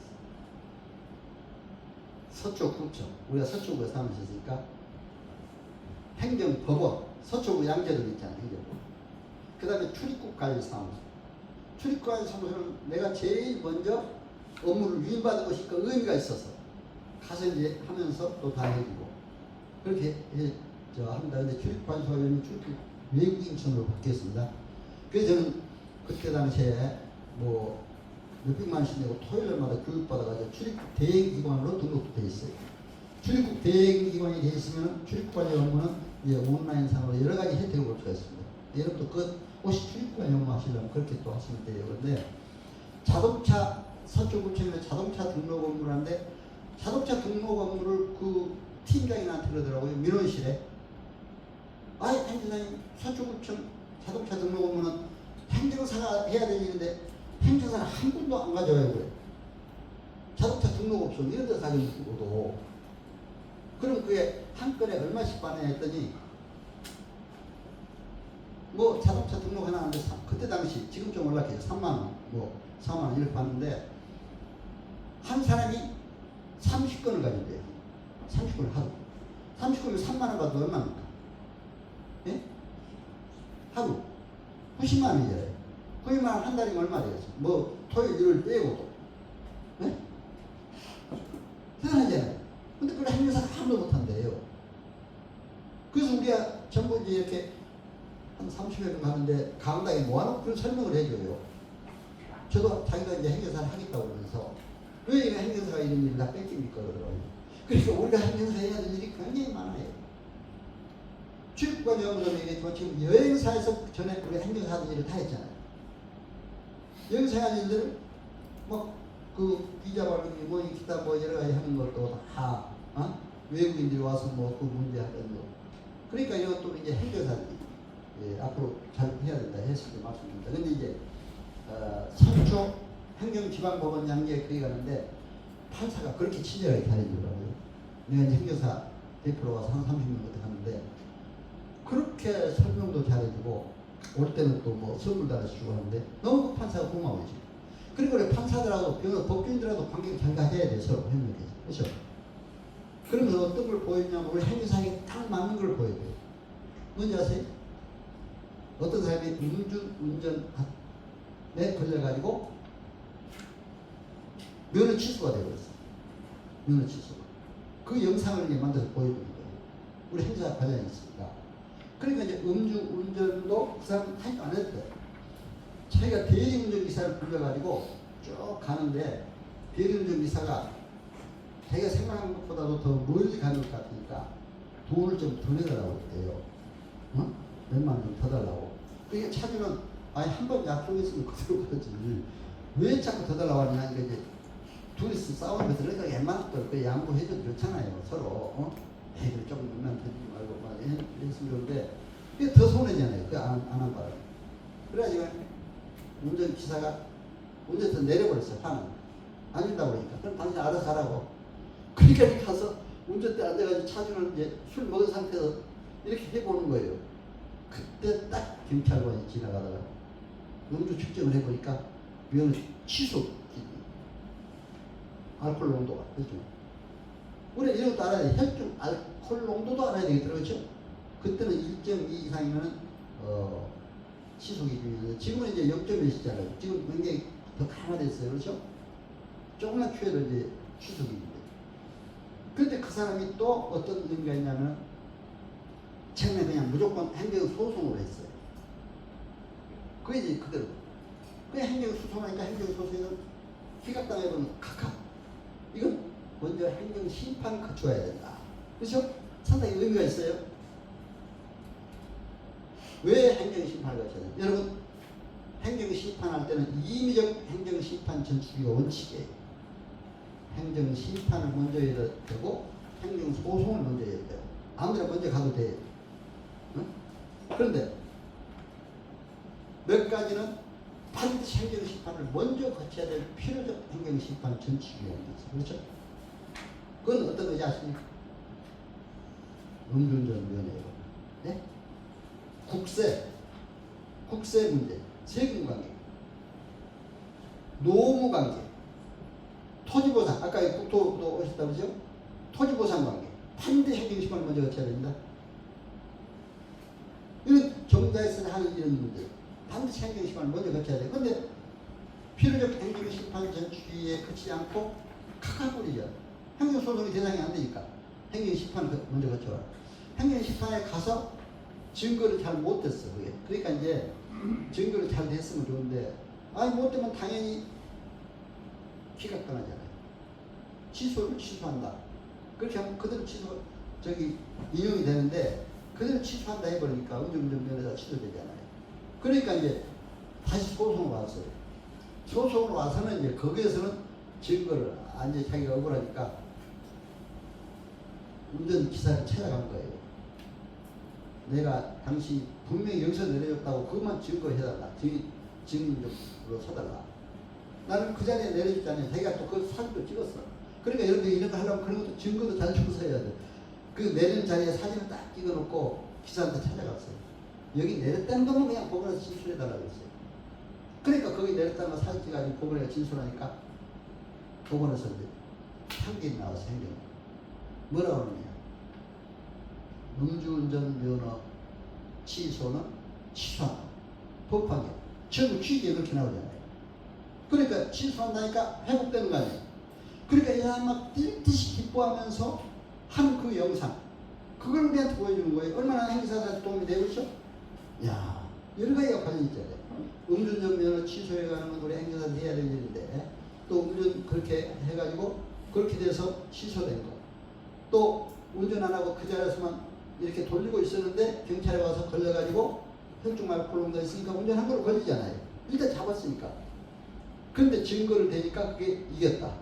서초구청, 우리가 서초구에 사무실 있으니까 행정법원, 서초구 양재동 있잖아요. 행정법. 그 다음에 출입국관리사무소. 출입국관리사무소는 내가 제일 먼저 업무를 위임받은 것이니까 의미가 있어서 가서 이제 하면서 또 다 해주고 그렇게 합니다. 근데 출입관리소위원이 출입국 외국인청으로 바뀌었습니다. 그래서 저는 그때 당시에 뭐 몇백만 원씩 내고 토요일마다 교육받아가지고 출입국 대행기관으로 등록도 되어 있어요. 출입국 대행기관이 되어 있으면 출입관리 업무는 이제 온라인상으로 여러 가지 혜택을 볼 수가 있습니다. 여러분도 그 혹시 출입관리 업무 하시려면 그렇게 또 하시면 돼요. 그런데 자동차 서초구청에 자동차 등록 업무를 하는데 자동차 등록 업무를 그 팀장님한테 그러더라고요. 민원실에. 아이 행정사님 서초구청 자동차 등록 업무는 행정사가 해야 될 일인데 행정사는 한 분도 안 가져와요. 그래. 자동차 등록업소 이런 데서 가져오고도 그럼 그게 한 건에 얼마씩 받냐 했더니 뭐 자동차 등록 하나 하는데 그때 당시 지금 좀 올랐겠죠. 3만 원, 뭐 4만 원 이렇게 받는데 한 사람이 30건을 가진대요. 30건을 하루. 30건을 3만 원 받도 얼마입니까? 예? 하루 90만 원이잖아요. 90만 원 한 달이면 얼마 되겠어? 뭐 토요일 일요일 빼고도. 예? 대단하잖아요. 근데 그걸 행사가 아무도 못한대요. 그래서 우리가 전부 이렇게 한 30여 명 가는데 강당에 모아놓고 그런 설명을 해줘요. 저도 자기가 이제 행사를 하겠다고 그러면서 왜 이거 행사가 이런 일을 다 뺏깁니까? 그러더라고요. 그러니까 우리가 행사 해야 될 일이 굉장히 많아요. 출입과 영업은 얘기했지만 지금 여행사에서 전에 우리가 행사하던 일을 다 했잖아요. 여행사 하는 일들을 그 비자 발급이 뭐 기타 뭐 여러 가지 하는 것도 다 외국인들이 와서 뭐 그 문제 하던 거. 그러니까 이것도 이제 행정사들이 앞으로 잘 해야 된다 했을 때 말씀드립니다. 근데 이제 선초 행정지방법원 양계에 그리 가는데 판사가 그렇게 친절하게 잘해주더라고요. 내가 이제 행정사 대표로 와서 한 30년 갔는데 그렇게 설명도 잘해주고 올 때는 또 뭐 선물도 하나씩 주고 하는데 너무 그 판사가 고마워지. 그리고 우리 판사들하고 법조인들하고 관계가 잘 가져야 돼. 서로 협력해서. 그렇죠? 그러면서 어떤 걸 보였냐면 우리 행정사에 딱 맞는 걸 보여줘요. 뭔지 아세요? 어떤 사람이 음주운전에 걸려가지고 면허 취소가 되어버렸어. 면허 취소가. 그 영상을 이제 만들어서 보여주는 거예요. 우리 행사 과정이 있으니까. 그러니까 이제 음주운전도 그 사람 할거 안 했대. 자기가 대리운전기사를 불러가지고 쭉 가는데 대리운전기사가 자기가 생각한 것보다도 더 멀리 가는 것 같으니까 돈을 좀 더 내달라고 그래요. 몇만 원 좀 더 달라고. 그게 차주는 아니 한 번 약속했으면 그대로 가지. 왜 자꾸 더 달라고 하느냐. 이제 둘이서 싸우면서 그러니까 웬만한 걸 양보해줘도 그렇잖아요. 서로. 애들 조금 몇만 더 주지 말고 막 이랬으면 좋은데 그게 더 손해잖아요. 그 안 한 바람. 그래가지고 운전기사가 운전에서 내려버렸어요. 판을. 안 준다고 그러니까. 그럼 당신 알아서 하라고. 그러니까 가서 운전대 앉아가지고 차주는 이제 술 먹은 상태에서 이렇게 해보는 거예요. 그때 딱 경찰관이 지나가다가 음주 측정을 해보니까 면허 취소. 알코올 농도가. 그렇죠. 우리가 이런 것도 알아야 돼. 혈중 알코올 농도도 알아야 되겠더라고요. 그렇죠? 그때는 1.2 이상이면 취소 기준이었는데 지금은 이제 0.1이잖아요. 지금 굉장히 더 강화됐어요. 그렇죠? 조금만 취해도 이제 취소 기준이에요. 그런데 그 사람이 또 어떤 의미가 있냐면 처음에 그냥 무조건 행정소송으로 했어요. 그게 이제 그대로. 그냥 행정소송하니까 행정소송에는 기각당해보면 각각. 이건 먼저 행정심판 거쳐야 된다. 그렇죠? 상당히 의미가 있어요. 왜 행정심판을 거쳐야 된다? 여러분, 행정심판할 때는 임의적 행정심판 전치기가 원칙이에요. 행정심판을 먼저 해야 되고 행정소송을 먼저 해야 돼요. 아무데나 먼저 가도 돼요. 응? 그런데 몇 가지는 반드시 행정심판을 먼저 거쳐야 될 필요적 행정심판 전치기가 있어요. 그렇죠? 그건 어떤 거지 아십니까? 음주운전면허예요. 네? 국세 문제, 세금 관계, 노무 관계, 토지보상, 아까 국토도 오셨다고 그러죠? 토지보상 관계, 반드시 행정심판을 먼저 거쳐야 됩니다. 이런 정자에서 하는 이런 문제, 반드시 행정심판을 먼저 거쳐야 돼요. 그런데 필요적 행정심판 전치기에 그치지 않고 카카버리죠. 행정소송이 대상이 안 되니까 행정심판을 먼저 거쳐라. 행정심판에 가서 증거를 잘 못 댔어. 그게. 그러니까 이제 증거를 잘 댔으면 좋은데 아니 못 되면 당연히 기각당하잖아요. 취소를 취소한다. 그렇게 하면 그대로 인용이 되는데 그대로 취소한다 해버리니까 음주운전면허가 취소되잖아요. 그러니까 이제 다시 소송으로 왔어요. 소송으로 와서는 이제 거기에서는 증거를 이제 자기가 억울하니까 운전기사를 찾아간 거예요. 내가 당시 분명히 여기서 내려줬다고 그것만 증거해달라. 증인으로 서달라. 나는 그 자리에 내려줬잖아요. 자기가 또 그 사진도 찍었어. 그러니까 이런 거 하려면 그런 것도 증거도 잘 줘서 해야 돼. 그 내리는 자리에 사진을 딱 찍어놓고 기사한테 찾아갔어요. 여기 내렸다는 것만 그냥 법원에서 진술해달라고 했어요. 그러니까 거기 내렸다는 거 사진 찍어가지고 법원에 진술하니까 법원에서 이제 판결이 나와서 행정. 뭐라고 하느냐. 음주운전 면허 취소는 취소한다. 법 판결. 전부 취지에 그렇게 나오잖아요. 그러니까 취소한다니까 회복되는 거 아니에요. 그러니까 이 사람 막 뛸듯이 기뻐하면서 하는 그 영상. 그걸 우리한테 보여주는 거예요. 얼마나 행사한테 도움이 되겠죠? 야, 여러 가지가 관련이 있잖아요. 음주운전 면허 취소해가는 건 우리 행정사한테 해야 될 일인데, 또 음주운전 그렇게 해가지고 그렇게 돼서 취소된 거. 또 운전 안 하고 그 자리에서만 이렇게 돌리고 있었는데 경찰에 와서 걸려가지고 혈중 말콜롱가 있으니까 운전한 걸로 걸리잖아요. 일단 잡았으니까. 그런데 증거를 대니까 그게 이겼다.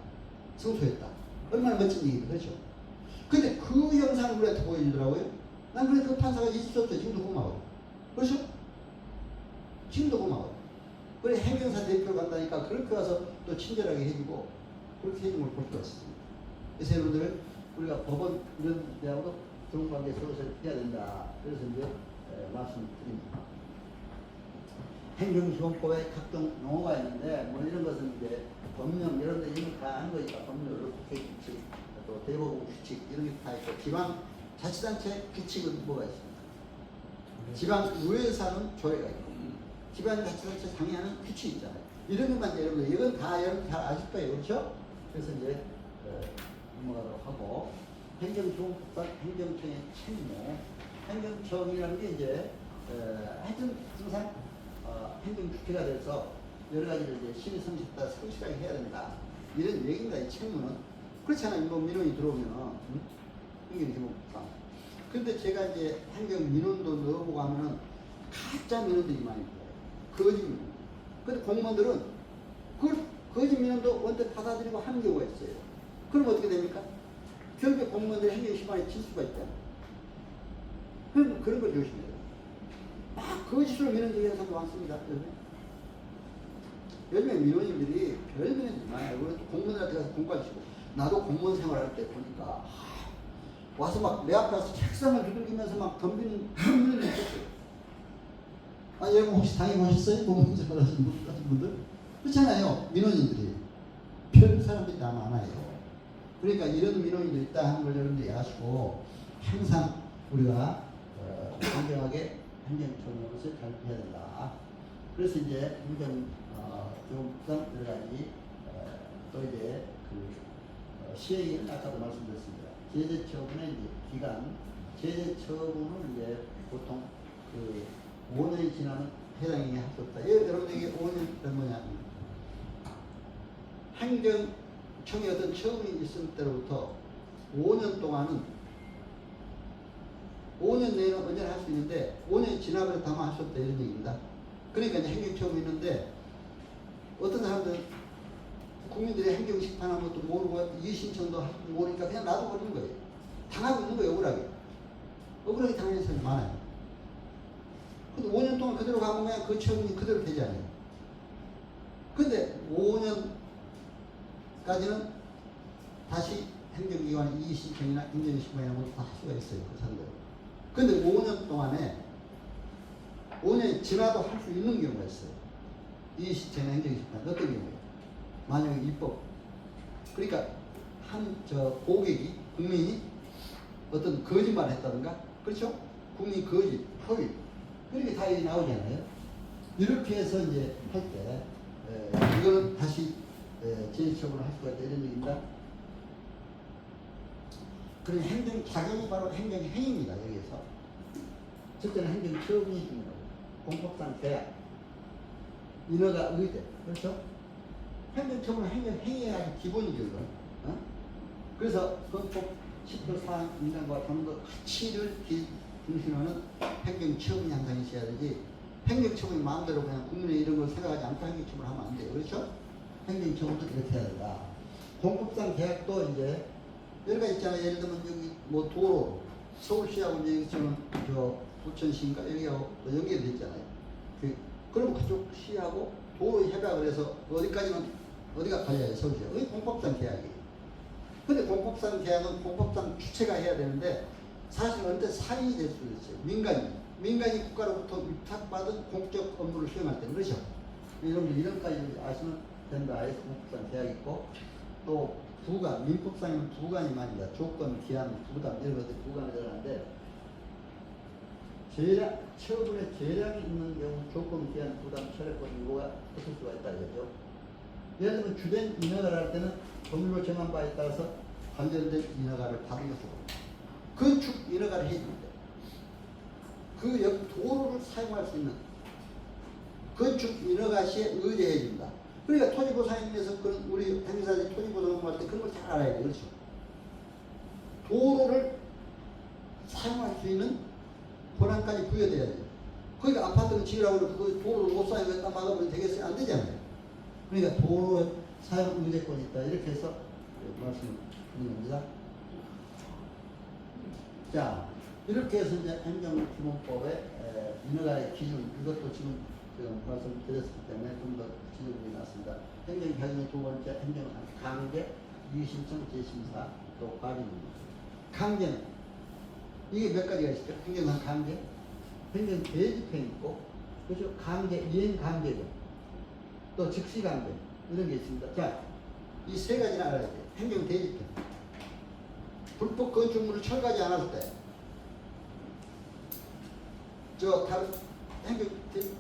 승소했다. 얼마나 멋진 얘기입니다. 그렇죠? 근데 그 영상을 우리한테 보여주더라고요. 난 그래 그 판사가 있었죠. 지금도 고마워요. 그렇죠? 지금도 고마워요. 그래 행정사 대표 간다니까 그렇게 와서 또 친절하게 해주고 그렇게 해준 걸 볼 수 있습니다. 그래서 여러분들 우리가 법원 이런 데하고도 좋은 관계 서로서 해야 된다. 그래서 이제 말씀드립니다. 행정시범법에 각종 용어가 있는데 뭐 이런 것은 이제 법령 이런 데 이미 다 한 거니까 법률, 국회규칙, 또 대법원 규칙 이런 게 다 있고 지방 자치단체 규칙은 뭐가 있습니까? 지방의회에서 하는 조례가 있고 지방자치단체 상의하는 규칙이 있잖아요. 이런 것만 이제 여러분들 이건 다 여러분 잘 아실 거예요. 그렇죠? 그래서 이제 넘어가도록 하고 행정조합법 행정청의 책무 행정청이라는 게 이제 하여튼 항상 행정주체가 돼서 여러 가지를 이제 신의 성실다 성실하게 해야 된다. 이런 얘기입니다. 이 책무는. 그렇잖아요. 뭐 민원이 들어오면 행정기본법상. 근데 제가 이제 행정민원도 넣어보고 하면은 가짜 민원들이 많이 들어요. 거짓 민원. 근데 공무원들은 그 거짓 민원도 원래 받아들이고 하는 경우가 있어요. 그럼 어떻게 됩니까? 결국에 공무원들이 행정심판에 질 수가 있잖아요. 그런 걸 조심해야 돼요. 막 거짓으로 민원 제기하는 사람도 많습니다. 요즘에 민원인들이 별 민원이 많아요. 그래서 공무원들한테 가서 공부하시고 나도 공무원 생활할 때 보니까 와서 막 내 앞에 와서 책상을 두들기면서 막 덤비는 그런 민원이 있었어요. 아, 여러분 혹시 당해보셨어요? 공무원 생활하시는 분들? 그렇잖아요. 민원인들이. 별 사람들이 다 많아요. 그러니까 이런 민원인들이 있다 하는 걸 여러분들이 아시고 항상 우리가 공정하게 행정처분을 잘 해야 된다. 그래서 이제 행정조합법 여러 가지 또 이제 그 시행일은 아까도 말씀드렸습니다. 제재처분의 이제 기간, 제재처분은 이제 보통 그 5년이 지나면 해당이 할 수 없다. 여러분에게 5년은 뭐냐? 행정청의 어떤 처분이 있을 때로부터 5년 동안은 5년 내에는 언제나 할 수 있는데 5년이 지나버려 다만 할 수 없다 이런 얘기입니다. 그러니까 이제 행정처분이 있는데 어떤 사람들은 국민들의 행정심판한 것도 모르고 이의신청도 하고 모르니까 그냥 놔둬버리는 거예요. 당하고 있는 거예요. 억울하게. 억울하게 당하는 사람이 많아요. 근데 5년 동안 그대로 가면 그냥 그 처분이 그대로 되잖아요. 근데 5년까지는 다시 행정기관의 이의신청이나 행정심판이나 뭐 다 할 수가 있어요. 그 사람들. 근데 5년 동안에 5년이 지나도 할 수 있는 경우가 있어요. 이의신청이나 행정심판. 어떤 경우에요? 만약에 입법. 그러니까 고객이, 국민이 어떤 거짓말을 했다든가, 그렇죠? 국민 거짓, 허위. 그렇게 다 여기 나오잖아요. 이렇게 해서 이제 할 때, 이거는 다시 제재처분을 할 수가 있다 이런 얘기입니다. 그런 행정작용이 바로 행정행위입니다. 여기에서. 첫째는 행정처분이 중요하고, 공법상 계약, 인허가 의대, 그렇죠? 행정처분은 행정행위가 아주 기본이죠. 그래서 헌법 10조 4항 인간과 전도 가치를 중심하는 행정처분이 항상 있어야 되지, 행정처분이 마음대로 그냥 국민의 이런 걸 생각하지 않고 행정처분을 하면 안 돼요. 그렇죠? 행정처분도 이렇게 해야 된다. 공법상 계약도 이제 여러 가지 있잖아요. 예를 들면 여기 뭐 도로, 서울시하고 이제 지금 부천시인가 여기하고 연결돼 있잖아요. 그러면 그쪽 시하고 도로 협약을 해서 어디가 관리해요? 서울시가. 그게 공법상 계약이에요. 근데 공법상 계약은 공법상 주체가 해야 되는데 사실 언제 살인이 될 수도 있어요. 민간인 국가로부터 위탁받은 공적 업무를 수행할 때 그렇죠. 여러분들 이런까지 아시면 된다. 해서 공법상 제약이 있고 또 부관, 민법상이면 부관이 말입니다. 조건, 기한, 부담 이런 것들이 부관이 들어가는데 재량, 처분에 재량이 있는 경우 조건, 기한, 부담, 철회권 요구가 있을 수가 있다 이거죠. 예를 들면 주된 인허가를 할 때는 법률로 정한 바에 따라서 관련된 인허가를 받은 것으로 건축 인허가를 해줍니다. 그 도로를 사용할 수 있는 건축 인허가 시에 의뢰해 줍니다. 그러니까 토지보상에서 그런 우리 행사들이 토지보상 할 때 그런 걸 잘 알아야 돼요. 그렇죠? 도로를 사용할 수 있는 권한까지 부여돼야 돼요. 거기가 아파트를 지으라고 그 도로를 못 사용했다 막아버리면 되겠어요? 안 되잖아요. 그러니까 도로 사용 의뢰권이 있다. 이렇게 해서 말씀을 드리는 겁니다. 자, 이렇게 해서 이제 행정기본법의 인허가의 기준, 이것도 지금 말씀드렸기 때문에 좀 더 지적이 났습니다. 행정경의 두 번째 행정강제, 이의신청, 재심사, 또 과징입니다. 강제는 이게 몇 가지가 있죠? 행정상 강제, 행정대집행이 있고, 그렇죠? 강제, 이행강제죠. 또 즉시강제 이런 게 있습니다. 자, 이 세 가지는 알아야 돼요. 행정대집행. 불법 건축물을 철거하지 않았을 때, 다른 행정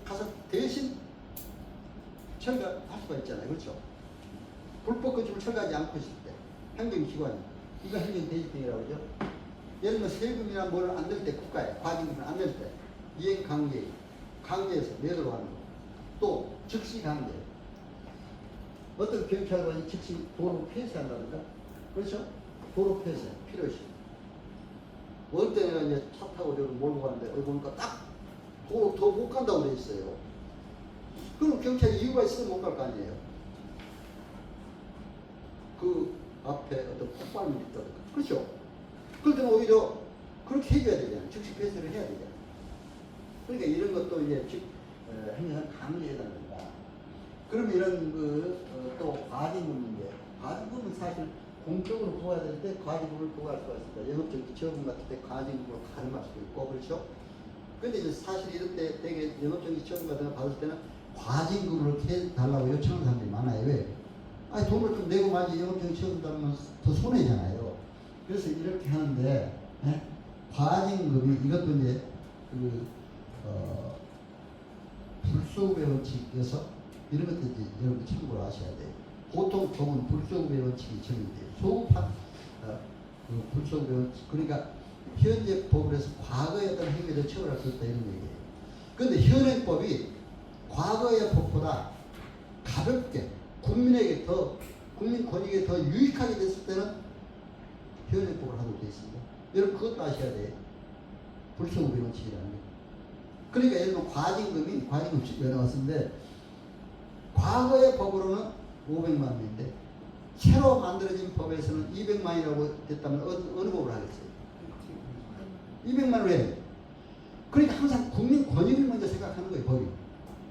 가서 대신 철거할 수가 있잖아요. 그렇죠? 불법 건축물을 철거하지 않고 있을 때, 행정기관이 이거 행정대집행이라고 그러죠. 예를 들면 세금이나 뭘 안 낼 때, 국가에 과징금을 안 낼 때, 이행강제, 강제해서 내도록 하는 거. 또 즉시강제. 어떤 경찰관이 즉시 도로 폐쇄한다든가, 그렇죠? 도로 폐쇄 필요시. 어느 때는 이제 차 타고 저를 몰고 가는데 여기 보니까 딱 도로 더 못 간다고 돼 있어요. 그럼 경찰이 이유가 있어서 못 갈 거 아니에요. 그 앞에 어떤 폭발물이 있다든가, 그렇죠? 그럴 때는 오히려 그렇게 해줘야 되잖아요. 즉시 폐쇄를 해야 되잖아요. 그러니까 이런 것도 이제 행정상 강제에 해당된다. 그러면 이런 또 과징금 문제. 과징금은 사실 공적으로 부과해야 될 때 과징금을 부과할 수가 있습니다. 영업정지 처분 같은 때 과징금으로 가름할 수도 있고, 그렇죠? 근데 이제 사실 이럴 때 되게 영업정지 처분 같은 거 받을 때는 과징금으로 해달라고 요청하는 사람들이 많아요. 왜? 아니, 돈을 좀 내고 마지 영업정지 처분 받으면 더 손해잖아요. 그래서 이렇게 하는데, 과징금이 이것도 이제 불소급의 원칙에서 이런 것들 이제 여러분 참고를 하셔야 돼요. 보통 법은 불소급의 원칙이 적용돼요. 소급한 불소급의 원칙. 그러니까 현재 법으로서 과거의 어떤 행위를 처벌할 수 있다 이런 얘기예요. 그런데 현행법이 과거의 법보다 가볍게 국민에게 더 국민 권익에 더 유익하게 됐을 때는 현행법을 하도록 되어 있습니다. 여러분 그것도 아셔야 돼요. 불소급의 원칙이라는 게. 그러니까 예를 들면 과징금이 나왔는데 과거의 법으로는 500만 원인데 새로 만들어진 법에서는 200만이라고 됐다면 어느 법을 하겠어요? 200만 원을 해야 돼요. 그러니까 항상 국민 권익을 먼저 생각하는 거예요, 법이.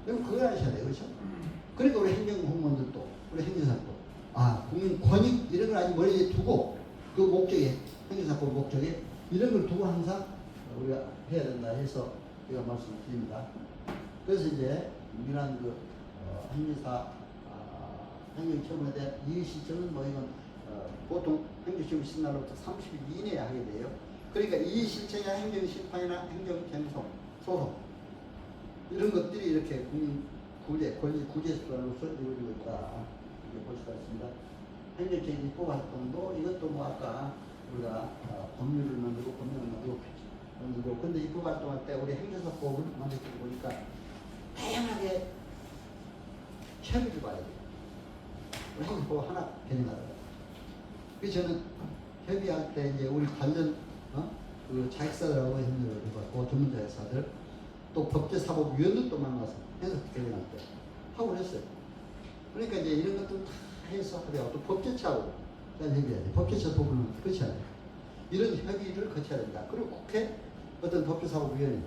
여러분 그걸 아셔야 돼요. 그렇죠? 그러니까 우리 행정공무원들도 우리 행정사도 국민 권익 이런 걸 아주 머리에 두고 그 목적에 행정사법 목적에 이런 걸 두고 항상 우리가 해야 된다 해서 제가 말씀을 드립니다. 그래서 이제 이런 행정처분에 대한 이의신청은 뭐 이건 보통 행정처분 신날로부터 30일 이내에 하게 돼요. 그러니까 이의신청이나 행정심판이나 행정쟁소, 소송 이런 것들이 이렇게 국민 구제, 권리 구제 수단으로서 이루어지고 있다. 이렇게 볼 수가 있습니다. 행정체계 입법 활동도 이것도 뭐 아까 우리가 법률을 만들고 법령을 만들고 근데 입법 활동할 때 우리 행정사법을 만들고 보니까 다양하게 협의를 봐야 돼요. 우리 행정법 하나 개념하다가. 그래서 저는 협의할 때 이제 우리 관련 그 자격사들하고 협의를 해봤고 전문자격사들 또 법제사법위원들도 만나서 행정사법 개념할 때 하고 했어요. 그러니까 이제 이런 것들 다 해서 합의하고 또 법제처하고 협의해야 돼. 법제처 도구는 거쳐야 돼. 이런 협의를 거쳐야 된다. 그리고 국회 어떤 법제사법위원회.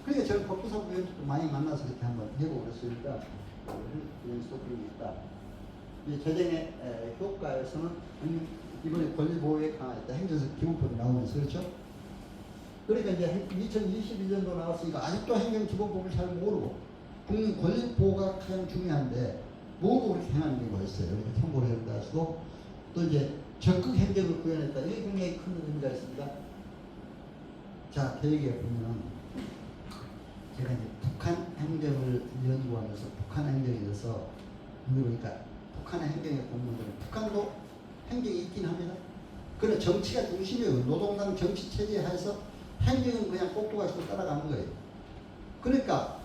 그러니까 저는 법제사법위원회도 많이 만나서 그렇게 한번 해보고 그랬으니까 여기서 그런 게 있다. 이 재정의 효과에서는 이번에 권리보호에 강화했다. 행정사 기본법이 나오면서 그렇죠? 그러니까 이제 2021년도 나왔으니까 아직도 행정기본법을 잘 모르고 국민 권리 보호가 가장 중요한데 모두 그렇게 행하는 경우가 있어요. 그러니까 참고를 해야 하시고 또 이제 적극 행정을 구현했다. 이게 굉장히 큰 의미가 있습니다. 자, 계획에 보면 제가 이제 북한 행정을 연구하면서 북한 행정에 대해서 보니까 북한의 행정에 공무원들은 북한도 행정이 있긴 합니다. 그러나 정치가 중심이에요. 노동당 정치 체제에 하에서 행정은 그냥 꼭두가시고 따라가는 거예요. 그러니까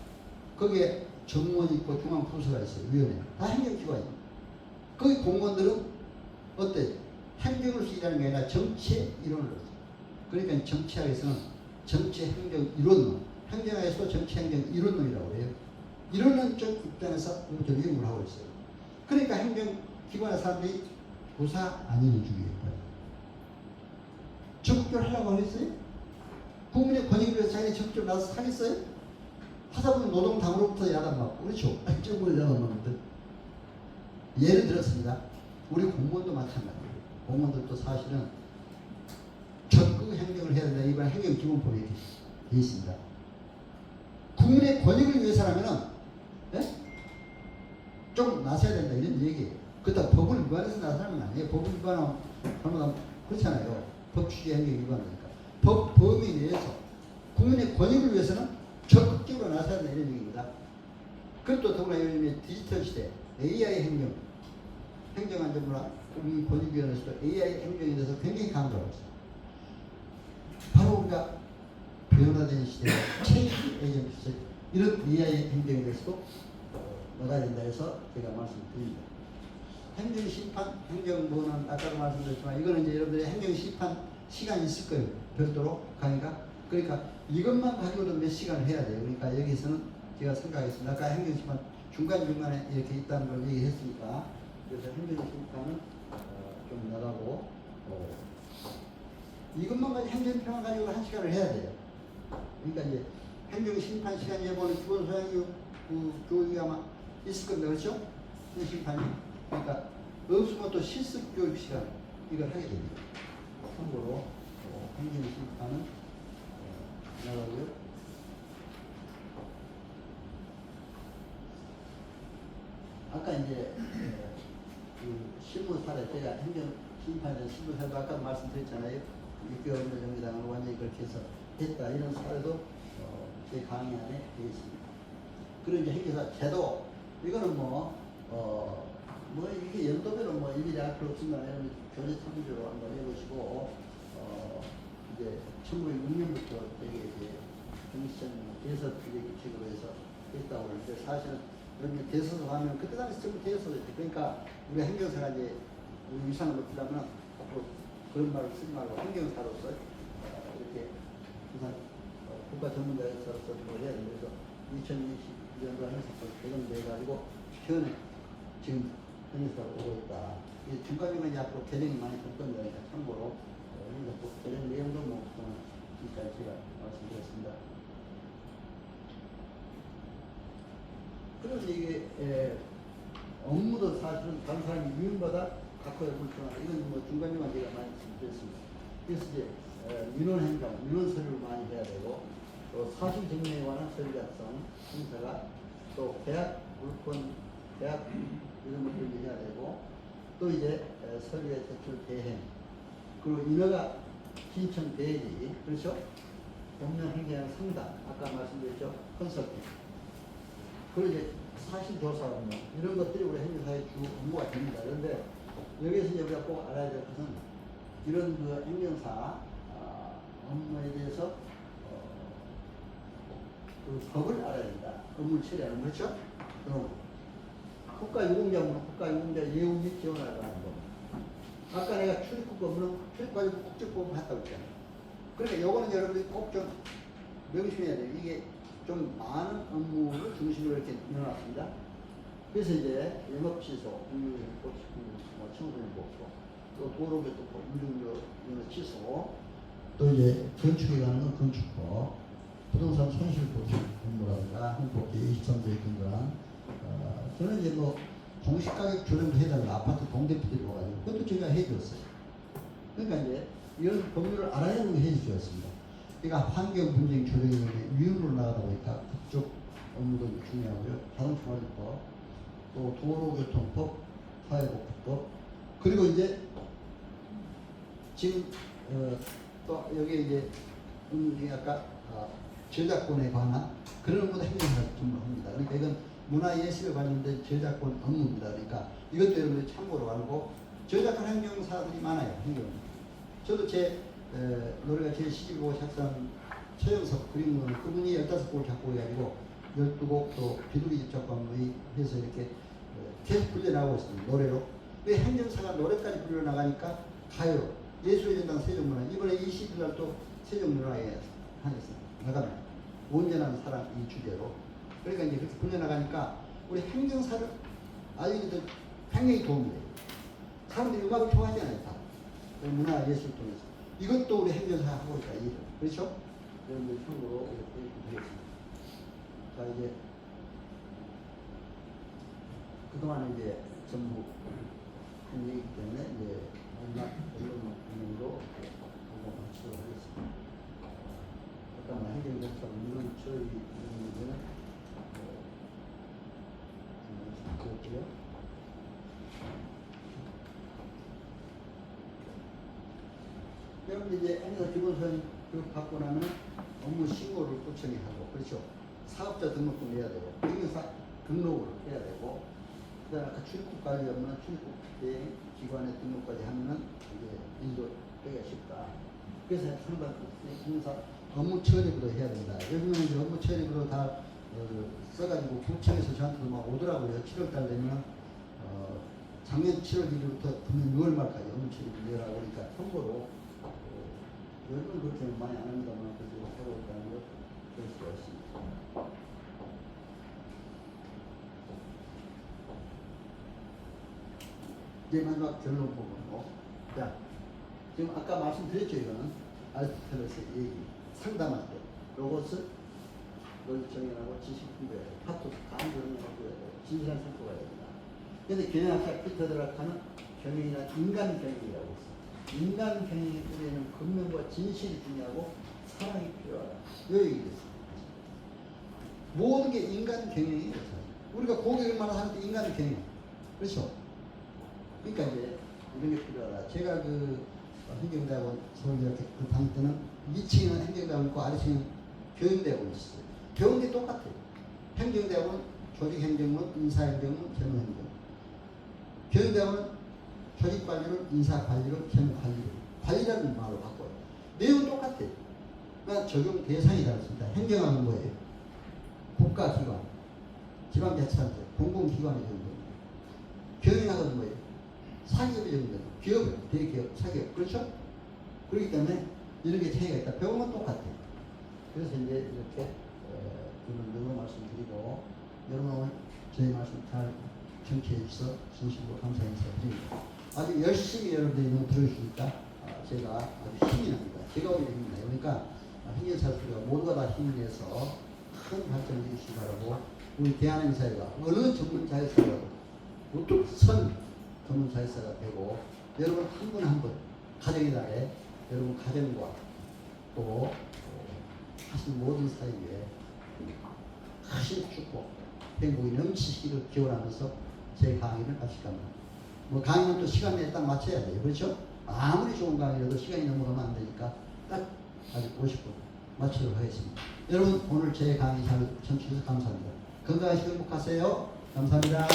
거기에 정무원이 있고 중앙부서가 있어요. 위원회. 다 행정기관이에요. 거기 공무원들은 어때? 행정으로서 일하는 게 아니라 정치의 이론으로서. 그러니까 정치학에서는 정치 행정 이론론, 행정학에서 정치 행정 이론론이라고 해요. 이론론적 입장에서 연구를 하고 있어요. 그러니까 행정기관의 사람들이 부사 아니는 주의예요. 적극적으로 하려고 하겠어요? 국민의 권익을 위해서 자기네 적극적으로 나서서 하겠어요? 하다 보면 노동당으로부터 야단맞고, 그렇죠? 정부에 야단맞는데. 예를 들었습니다. 우리 공무원도 마찬가지예요. 공무원들도 사실은 적극 행정을 해야 된다. 이번 행정기본법에 되어 있습니다. 국민의 권익을 위해서라면은, 예? 좀 나서야 된다. 이런 얘기예요. 그렇다고 법을 위반해서 나서는 아니에요. 법을 위반하면 그렇잖아요. 법치주의 행정 위반이니까. 법 범위 내에서 국민의 권익을 위해서는 적극적으로 나서야 된다. 이런 얘기입니다. 그것도 더구나 요즘에 디지털 시대, AI 행정, 행정안전부나 국민권익위원회에서도 AI 행정에 대해서 굉장히 강조하고 있어요. 바로 우리가 변화된 시대에 체인지 에이전트 이런 AI 행정에 대해서도 나가야 된다 해서 제가 말씀드립니다. 행정심판, 행정부는 아까도 말씀드렸지만 이거는 이제 여러분들의 행정심판 시간이 있을 거예요. 별도로 강의가. 그러니까 이것만 가지고도 몇 시간을 해야 돼요. 그러니까 여기서는 제가 생각했습니다. 아까 행정심판 중간중간에 이렇게 있다는 걸 얘기했으니까 그래서 행정심판은 좀 나가고 이것만 가지고 행정평을 가지고 1시간을 해야 돼요. 그러니까 이제 행정심판 시간에 보는 기본 소양교육 교육이 아마 있을 겁니다. 그렇죠? 심판이. 그러니까 없으면 또 실습 교육 시간 이걸 하게 됩니다. 참고로 행정심판은 나가고요. 아까 이제 그 실무 사례 제가 행정심판에 대한 실무 사례도 아까 말씀드렸잖아요. 6개월 정도당을 완전히 그렇게 해서 했다. 이런 사례도 제 강의 안에 되어 있습니다. 그리고 이제 행정사 제도 이거는 뭐 이게 연도별로 뭐 일일이 할 필요 없습니다. 여러분 교재 참조로 한번 해보시고 이제 1906년부터 되게 이제 정시전 대서 규칙으로 해서 했다고 하는데 사실은 여러분 대서서 하면 그때 당시 전부 대서였죠. 그러니까 우리 행정사가 이제 위상을 높이려면 앞으로 그런 말을 쓰지 말고 행정사로서 이렇게 항상 국가 전문가로서 뭐 해야 됩니다. 그래서 2020년도 해서 개정돼가지고 현에 지금 행정사로 오고 있다. 이 중간중간 이제 앞으로 개정이 많이 될 겁니다. 그러니까 참고로 행정법 개정 내용도 뭐 지금까지 제가 말씀드렸습니다. 그래서 이게 업무도 사실은 다른 사람이 유인받아 갖고야 불편하다. 이건 뭐 중간중간 제가 많이 말씀드렸습니다. 그래서 이제 민원행정, 민원 서류를 많이 해야 되고 또 사실증명에 관한 서류 작성, 심사가 또 계약 물권, 계약 이런 것들을 해야 되고 또 이제 서류의 제출 대행 그리고 인허가 신청 대리 그렇죠? 법령 행정 상담 아까 말씀드렸죠? 컨설팅 그리고 이제 사실조사 업무 이런 것들이 우리 행정사의 주 업무가 됩니다. 그런데 여기서 이제 우리가 꼭 알아야 될 것은 이런 그 행정사 업무에 대해서 그 법을 알아야 된다. 업무를 처리하는 거죠. 그럼 국가유공자는 국가유공자 예우 및 지원을 하는 법. 아까 내가 출입국 업무는 출입과지고 국적법을 했다고 했잖아요. 그러니까 요거는 여러분들이 꼭 좀 명심해야 돼요. 이게 좀 많은 업무를 중심으로 이렇게 넣어놨습니다. 그래서 이제 영업취소, 공유행복, 청소년복소, 또 도로교통법, 운전료 취소, 또 이제 건축에 관한 건 건축법, 부동산 손실보증 업무라든가 행복기 23조에 근거한 저는 이제 뭐 공시가격 조정도 해달라 아파트 동대표들이 와가지고 그것도 제가 해주었어요. 그러니까 이제 이런 법률을 알아야 하는 게 해주셨습니다. 그러니까 환경 분쟁 조정위원회 위원으로 나가다 보니까 그쪽 업무도 중요하고요. 자동차관리법, 또 도로교통법, 사회복지법, 그리고 이제 지금 또 여기 이제 아까 저작권에 관한 그런 업무도 행정사를 전문합니다. 그러니까 이건 문화예술에 관련된 저작권 업무입니다. 그러니까 이것도 여러분들이 참고로 알고 저작권 행정사들이 많아요. 행정. 저도 제 노래가 제 11곡 작사한 최영석 그림은 그분이 15곡을 작곡해가지고 12곡 또 비둘기 집작관의 해서 이렇게 계속 불려나가고 있습니다. 노래로. 왜 행정사가 노래까지 불려나가니까 가요, 예술의 전당 세종문화, 이번에 20일 날 또 세종문화에 하겠습니다. 나가면 온전한 사랑 이 주제로. 그러니까 이제 그렇게 불려나가니까 우리 행정사를 알리는 데 굉장히 도움이 돼요. 사람들이 음악을 좋아하잖아요. 다. 문화 예술 통해서. 이것도 우리 행정사가 하고 있다. 이 그렇죠? 여러분들 참고로 이렇게 드리겠습니다. 자, 이제 그동안 이제 전부 한 얘기이기 때문에 이제 마지막 결론으로 한번 마치도록 하겠습니다. 잠깐만 행정정책 물론 저희 문제는 그렇고요. 여러분 이제 행사 기본서는 교육 받고 나면 업무 신고를 구청에 하고, 그렇죠? 사업자 등록도 내야 되고, 행사 등록을 해야 되고, 그다음에 아까 출입국 관리 업무는 출입국 대행 기관에 등록까지 하면은 이제 인도 되기가 쉽다. 그래서 상당 행사 업무 처리부도 해야 된다. 요즘에는 이제 업무 처리부도 다 써가지고 구청에서 저한테도 막 오더라고요. 7월달 되면 작년 7월 1일부터 금년 6월 말까지 업무 처리부 내라고 그러니까 참고로 요즘은 그렇게 많이 안 합니다만 그래도 하고 있다는 걸 볼 수가 있습니다. 이제 마지막 결론 부분으로. 자, 지금 아까 말씀드렸죠. 이거는 아리스토텔레스의 얘기. 상담할 때 로고스, 논리 정연하고 지식 분배해야 돼. 파토스, 다음 결론을 갖고야 돼. 진실한 성과가 해야 된다. 그런데 경영학자 피터 드라카는 경영이나 인간 경영이라고 있어. 인간 경영의 뿌리에는 근면과 진실이 중요하고 사랑이 필요하다. 이 얘기를 했습니다. 모든 게 인간 경영이에요. 우리가 고객을 만나서 할 때 인간 경영. 그렇죠? 그러니까 이제 이런 게 필요하다. 제가 그 행정대학원 서울대학교 그 다닐 때는 2층에는 행정대학원 있고 아래층에는 교육대학원이 있었어요. 배운 게 똑같아요. 행정대학원은 조직행정론, 인사행정론, 재무행정. 교육대학원은 조직관리론, 인사관리론, 재무관리론. 관리라는 말로 바꿔요. 내용은 똑같아요. 그러니까 적용 대상이 다릅니다. 행정학은 뭐예요? 국가기관, 지방자치단체, 공공기관의 정도. 경영학은 뭐예요? 사기업의 정도. 기업, 대기업, 사기업. 그렇죠? 그렇기 때문에 이런 게 차이가 있다. 배우면 똑같아요. 그래서 이제 이렇게 여러분 말씀드리고, 여러분 오늘 저희 말씀 잘 청취해 주셔서 진심으로 감사 인사드립니다. 아주 열심히 여러분들이 너무 들어주시니까 제가 아주 힘이 납니다. 제가 오히려 힘이 나요. 그러니까 행정사수가 모두가 다 힘을 내서 큰 발전을 이루시기 바라고, 우리 대한행사회가 어느 전문자회사라도 우뚝 선 전문자회사가 되고, 여러분 한 분 한 분 가정의 달에 여러분 가정과 또 하신 모든 사이에 크신 축복, 행복이 넘치시기를 기원하면서 제 강의를 마칠 겁니다. 뭐 강의는 또 시간 내에 딱 맞춰야 돼요. 그렇죠? 아무리 좋은 강의라도 시간이 넘어가면 안 되니까 딱 아직 50분 맞추도록 하겠습니다. 여러분 오늘 제 강의 잘 청취해주셔서 감사합니다. 건강하시고 행복하세요. 감사합니다.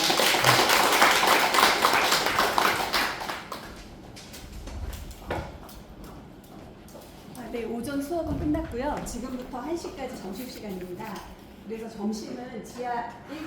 네, 오전 수업은 끝났고요. 지금부터 1시까지 점심시간입니다. 그래서 점심은 지하 1